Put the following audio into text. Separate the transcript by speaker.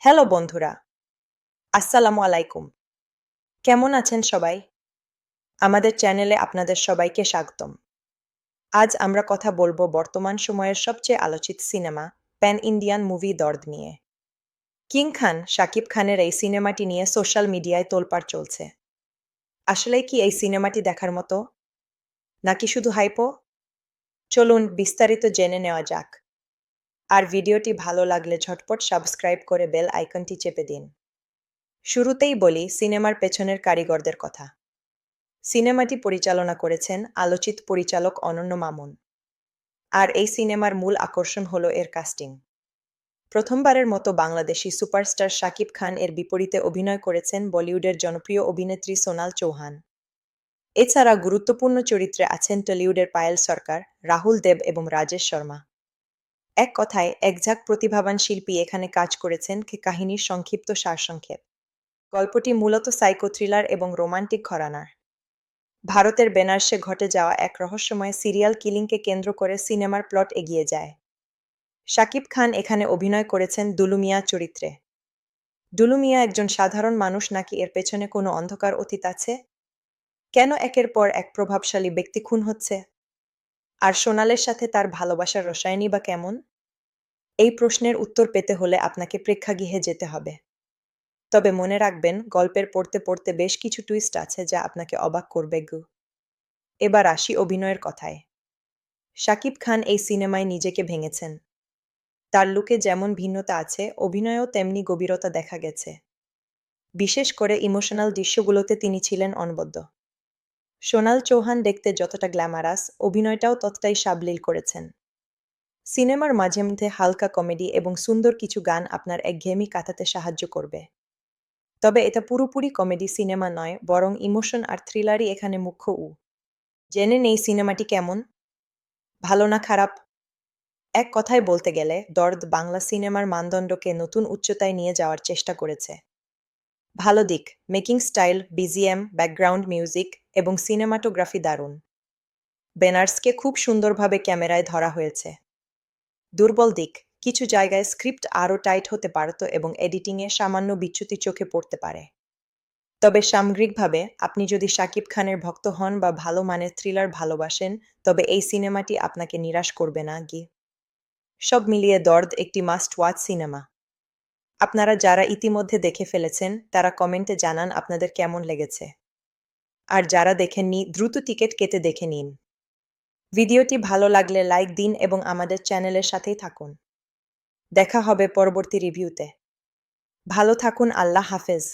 Speaker 1: Hello বন্ধুরা, আসসালামু আলাইকুম। কেমন আছেন সবাই? আমাদের চ্যানেলে আপনাদের সবাইকে স্বাগতম। আজ আমরা কথা বলবো বর্তমান সময়ের সবচেয়ে আলোচিত সিনেমা প্যান ইন্ডিয়ান মুভি দর্দ নিয়ে। কিং খান শাকিব খানের এই সিনেমাটি নিয়ে সোশ্যাল মিডিয়ায় তোলপাড় চলছে। আসলেই কি এই সিনেমাটি দেখার মতো, নাকি শুধু হাইপো? চলুন বিস্তারিত জেনে নেওয়া যাক। আর ভিডিওটি ভালো লাগলে ঝটপট সাবস্ক্রাইব করে বেল আইকনটি চেপে দিন। শুরুতেই বলি সিনেমার পেছনের কারিগরদের কথা। সিনেমাটি পরিচালনা করেছেন আলোচিত পরিচালক অনন্য মামুন। আর এই সিনেমার মূল আকর্ষণ হলো এর কাস্টিং। প্রথমবারের মতো বাংলাদেশি সুপারস্টার শাকিব খান এর বিপরীতে অভিনয় করেছেন বলিউডের জনপ্রিয় অভিনেত্রী সোনাল চৌহান। এছাড়া গুরুত্বপূর্ণ চরিত্রে আছেন টলিউডের পায়েল সরকার, রাহুল দেব এবং রাজেশ শর্মা। এক কথায় একঝাঁক প্রতিভাবান শিল্পী এখানে কাজ করেছেন কাহিনীর সংক্ষিপ্ত সারসংক্ষেপ। গল্পটি মূলত সাইকো থ্রিলার এবং রোমান্টিক ঘরানার। ভারতের বেনারসে ঘটে যাওয়া এক রহস্যময় সিরিয়াল কিলিংকে কেন্দ্র করে সিনেমার প্লট এগিয়ে যায়। শাকিব খান এখানে অভিনয় করেছেন দুলু মিয়া চরিত্রে। দুলু মিয়া একজন সাধারণ মানুষ, নাকি এর পেছনে কোনো অন্ধকার অতীত আছে? কেন একের পর এক প্রভাবশালী ব্যক্তি খুন হচ্ছে? আর সোনালের সাথে তার ভালোবাসার রসায়নই বা কেমন? এই প্রশ্নের উত্তর পেতে হলে আপনাকে প্রেক্ষাগৃহে যেতে হবে। তবে মনে রাখবেন, গল্পের পড়তে পড়তে বেশ কিছু টুইস্ট আছে যা আপনাকে অবাক করবে গু। এবার আসি অভিনয়ের কথায়। শাকিব খান এই সিনেমায় নিজেকে ভেঙেছেন। তার লুকে যেমন ভিন্নতা আছে, অভিনয়েও তেমনি গভীরতা দেখা গেছে। বিশেষ করে ইমোশনাল দৃশ্যগুলোতে তিনি ছিলেন অনবদ্য। সোনাল চৌহান দেখতে যতটা গ্ল্যামারাস, অভিনয়টাও ততটাই সাবলীল করেছেন। সিনেমার মাঝে মধ্যে হালকা কমেডি এবং সুন্দর কিছু গান আপনার একঘেয়েমি কাটাতে সাহায্য করবে। তবে এটা পুরোপুরি কমেডি সিনেমা নয়, বরং ইমোশন আর থ্রিলারই এখানে মুখ্য। জেনে নেই সিনেমাটি কেমন, ভালো না খারাপ। এক কথায় বলতে গেলে দর্দ বাংলা সিনেমার মানদণ্ডকে নতুন উচ্চতায় নিয়ে যাওয়ার চেষ্টা করেছে। ভালো দিক: making style, BGM, background music এবং সিনেমাটোগ্রাফি দারুণ। বেনার্সকে খুব সুন্দরভাবে ক্যামেরায় ধরা হয়েছে। দুর্বল দিক: কিছু জায়গায় স্ক্রিপ্ট আরও টাইট হতে পারত এবং এডিটিংয়ে সামান্য বিচ্যুতি চোখে পড়তে পারে। তবে সামগ্রিকভাবে আপনি যদি শাকিব খানের ভক্ত হন বা ভালো মানের থ্রিলার ভালোবাসেন, তবে এই সিনেমাটি আপনাকে নিরাশ করবে না গি। সব মিলিয়ে দর্দ একটি মাস্ট ওয়াচ সিনেমা। আপনারা যারা ইতিমধ্যে দেখে ফেলেছেন তারা কমেন্টে জানান আপনাদের কেমন লেগেছে। আর যারা দেখেননি, দ্রুত টিকিট কেটে দেখে নিন। ভিডিওটি ভালো লাগলে লাইক দিন এবং আমাদের চ্যানেলের সাথেই থাকুন। দেখা হবে পরবর্তী রিভিউতে। ভালো থাকুন, আল্লাহ হাফেজ।